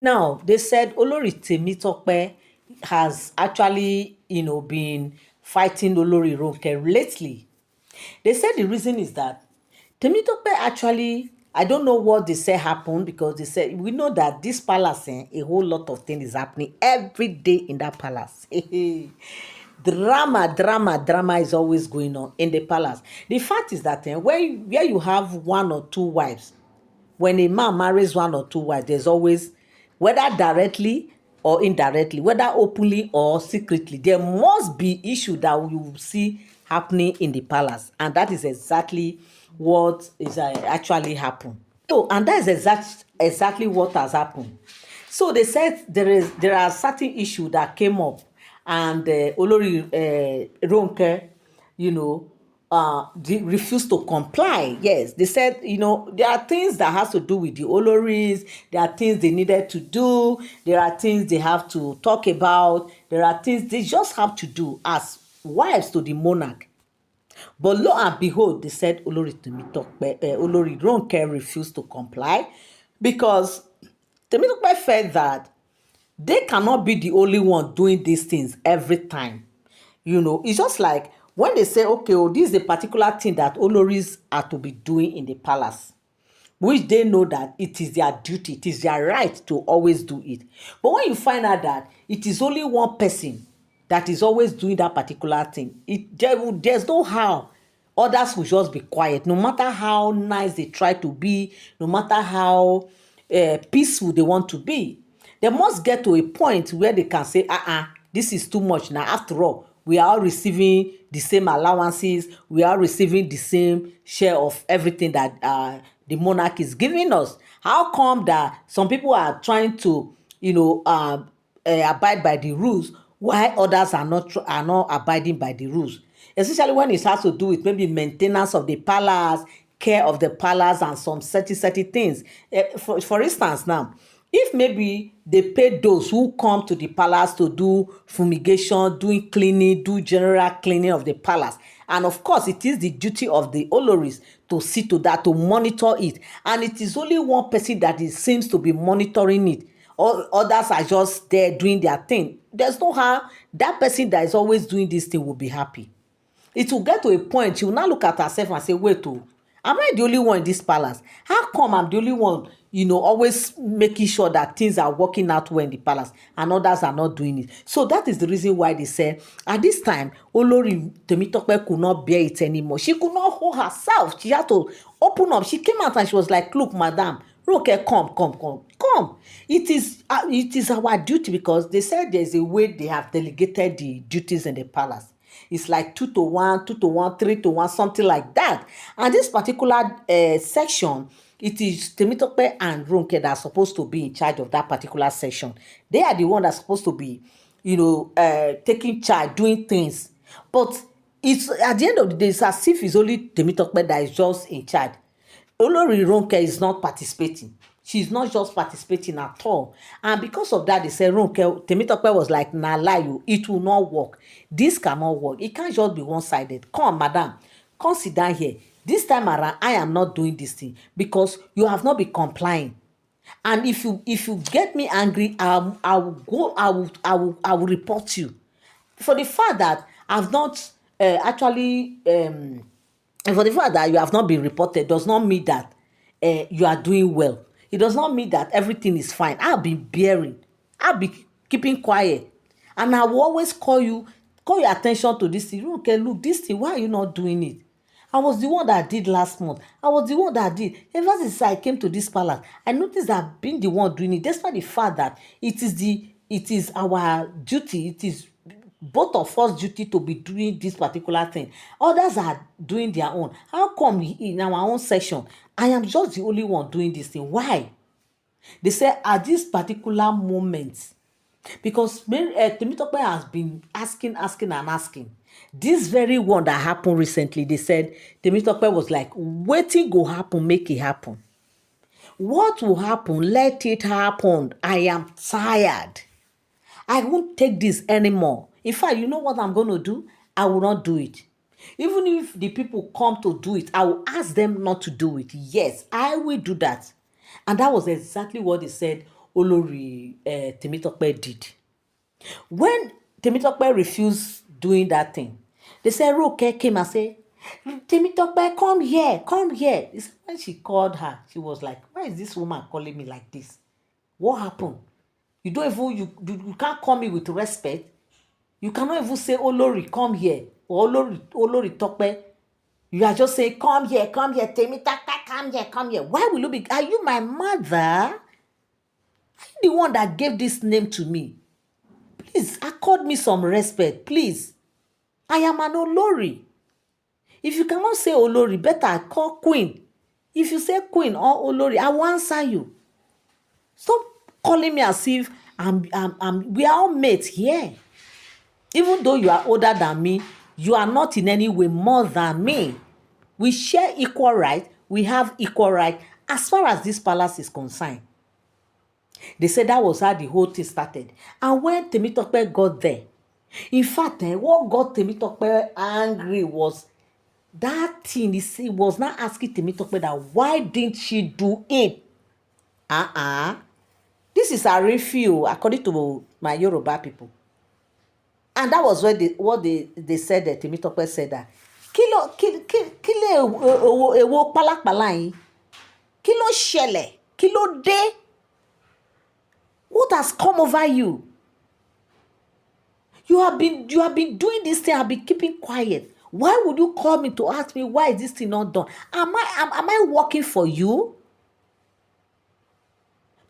Now, they said Olori Temitope has actually, been fighting Olori Ronke lately. They said the reason is that Temitope actually, I don't know what they say happened, because they said, we know that this palace, a whole lot of things is happening every day in that palace. Drama is always going on in the palace. The fact is that where you have one or two wives, when a man marries one or two wives, there's always, whether directly or indirectly, whether openly or secretly, there must be issue that you will see happening in the palace, and that is exactly what is actually happened. So, and that is exactly what has happened. So they said there are certain issues that came up, and Olori Ronke, you know, they refused to comply. Yes, they said, there are things that has to do with the Oloris. There are things they needed to do. There are things they have to talk about. There are things they just have to do as wives to the monarch. But lo and behold, they said Olori Temitope, Olori Ronke refused to comply, because Temitope felt that they cannot be the only one doing these things every time. It's just like when they say, okay, oh, this is a particular thing that Oloris are to be doing in the palace, which they know that it is their duty, it is their right to always do it. But when you find out that it is only one person that is always doing that particular thing, there's no how others will just be quiet, no matter how nice they try to be, no matter how peaceful they want to be. They must get to a point where they can say, this is too much now. After all, we are all receiving the same allowances, we are receiving the same share of everything that the monarch is giving us. How come that some people are trying to, abide by the rules, while others are not abiding by the rules? Especially when it has to do with maybe maintenance of the palace, care of the palace, and some certain things. For instance, now, if maybe they pay those who come to the palace to do fumigation, doing cleaning, do general cleaning of the palace, and of course it is the duty of the Oloris to see to that, to monitor it, and it is only one person that seems to be monitoring it. All others are just there doing their thing. There's no how that person that is always doing this thing will be happy. It will get to a point you will now look at herself and say, wait, oh, am I the only one in this palace? How come I'm the only one, always making sure that things are working out well in the palace and others are not doing it? So that is the reason why they said at this time Olori Temitope could not bear it anymore. She could not hold herself. She had to open up. She came out and she was like, look, madam, okay, come. It is our duty, because they said there's a way they have delegated the duties in the palace. It's like 2 to 1, 2 to 1, 3 to 1, something like that. And this particular section, it is Temitope and Ronke that are supposed to be in charge of that particular section. They are the one that's supposed to be, taking charge, doing things. But it's at the end of the day, it's as if it's only Temitope that is just in charge. Olori Ronke is not participating. She's not just participating at all. And because of that, they say Ronke, Temitope was like, nah, lie you, it will not work. This cannot work. It can't just be one-sided. Come, madam, come sit down here. This time around, I am not doing this thing because you have not been complying. And if you get me angry, I will go, I will report you. For the fact that I've not actually and for the fact that you have not been reported does not mean that you are doing well. It does not mean that everything is fine. I'll be bearing. I'll be keeping quiet. And I will always call your attention to this thing. Okay, look, this thing, why are you not doing it? I was the one that did last month. I was the one that did. Ever since I came to this palace, I noticed that I've been the one doing it, despite the fact that it is our duty, it is both of us duty to be doing this particular thing. Others are doing their own. How come in our own section, I am just the only one doing this thing? Why? They say at this particular moment, because Temitope has been asking. This very one that happened recently, they said Temitope was like, waiting go happen, make it happen. What will happen? Let it happen. I am tired. I won't take this anymore. In fact, you know what I'm going to do? I will not do it. Even if the people come to do it, I will ask them not to do it. Yes, I will do that. And that was exactly what they said Olori Temitope did. When Temitope refused doing that thing, they said Ronke came and said, Temitope, come here, come here. When she called her, she was like, why is this woman calling me like this? What happened? You don't even, you can't call me with respect. You cannot even say, Olori, come here. Or Olori Tope. You are just saying, come here, Temitope, come here. Why will you be, are you my mother? Are you the one that gave this name to me? Please, accord me some respect, please. I am an Olori. If you cannot say Olori, better call Queen. If you say Queen or Olori, I will answer you. Stop calling me as if we are all mates here. Even though you are older than me, you are not in any way more than me. We share equal right. We have equal right as far as this palace is concerned. They said that was how the whole thing started. And when Temitope got there, in fact, what got Temitope angry was that thing. He was not asking Temitope that why didn't she do it? This is a review according to my Yoruba people. And that was what they said that Temitope said that. Kilo ewo palapala yin. Kilo ṣẹlẹ̀, kilo de. What has come over you? You have been doing this thing. I've been keeping quiet. Why would you call me to ask me why is this thing not done? Am I working for you?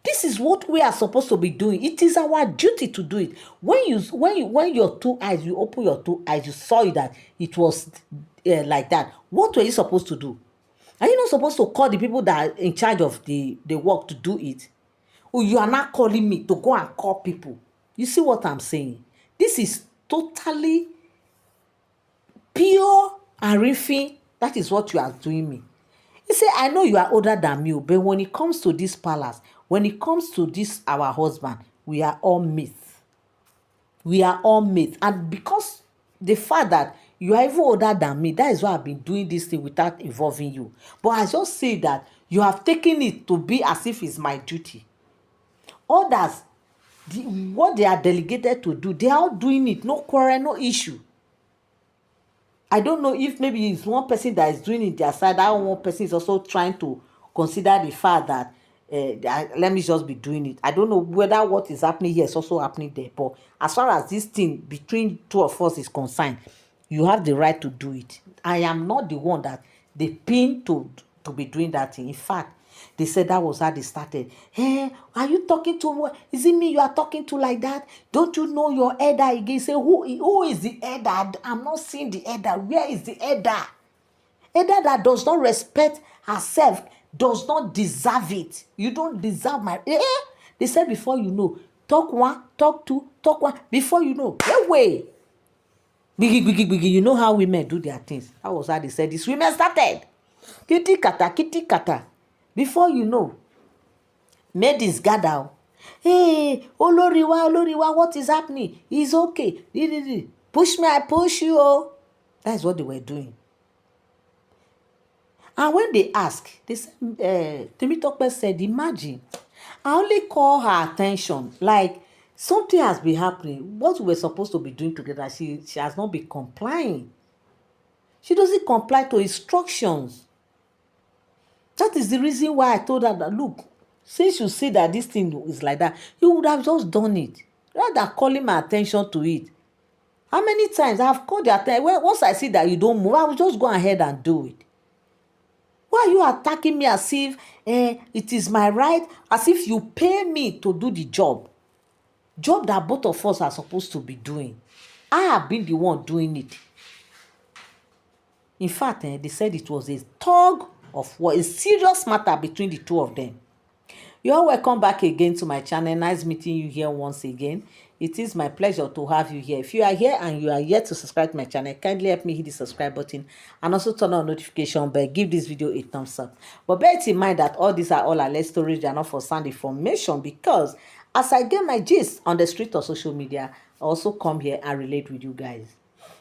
This is what we are supposed to be doing. It is our duty to do it. When your two eyes, you open your two eyes, you saw that it was like that. What were you supposed to do? Are you not supposed to call the people that are in charge of the work to do it? Or you are not calling me to go and call people? You see what I'm saying? This is totally pure arifin. That is what you are doing me. He said, I know you are older than me, but when it comes to this palace, when it comes to this, our husband, we are all mates. We are all mates. And because the fact that you are even older than me, that is why I've been doing this thing without involving you. But I just say that you have taken it to be as if it's my duty. Others, what they are delegated to do, they are all doing it. No quarrel, no issue. I don't know if maybe it's one person that is doing it their side. That one person is also trying to consider the fact that let me just be doing it. I don't know whether what is happening here is also happening there. But as far as this thing between two of us is concerned, you have the right to do it. I am not the one that they pin to be doing that thing. In fact, they said that was how they started. Hey, are you talking to? Is it me you are talking to like that? Don't you know your elder again? Say, who is the elder? I'm not seeing the elder. Where is the elder? Elder that does not respect herself does not deserve it. You don't deserve my. They said before you know, talk one, talk two, talk one. Before you know, way. Biggie. You know how women do their things. That was how they said this. Women started. Kitty kata. Before you know, maidens gather. Hey, Oloriwa, what is happening? It's okay. Push me, I push you. Oh. That's what they were doing. And when they ask, they said, Temitope said, imagine, I only call her attention. Like, something has been happening. What we were supposed to be doing together, she has not been complying. She doesn't comply to instructions. That is the reason why I told her that, look, since you see that this thing is like that, you would have just done it. Rather calling my attention to it. How many times I have called your attention? Once I see that you don't move, I will just go ahead and do it. Why are you attacking me as if it is my right? As if you pay me to do the job. Job that both of us are supposed to be doing. I have been the one doing it. In fact, they said it was a tug of war, a serious matter between the two of them. You're welcome back again to my channel. Nice meeting you here once again. It is my pleasure to have you here. If you are here and you are yet to subscribe to my channel, kindly help me hit the subscribe button and also turn on notification bell. Give this video a thumbs up. But bear it in mind that all these are all alleged stories. They are not for sound information, because as I get my gist on the street or social media, I also come here and relate with you guys.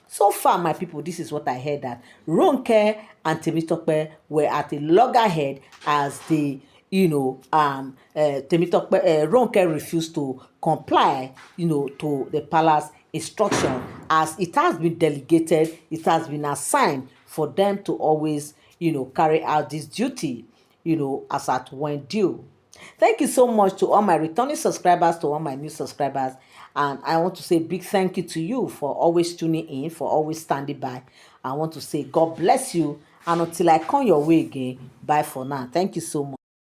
So far, my people, this is what I heard, that Ronke and Temitope were at a loggerhead as they Temitope, Ronke refused to comply, to the palace instruction, as it has been delegated, it has been assigned for them to always, carry out this duty, as at when due. Thank you so much to all my returning subscribers, to all my new subscribers. And I want to say big thank you to you for always tuning in, for always standing by. I want to say God bless you. And until I come your way again, bye for now. Thank you so much.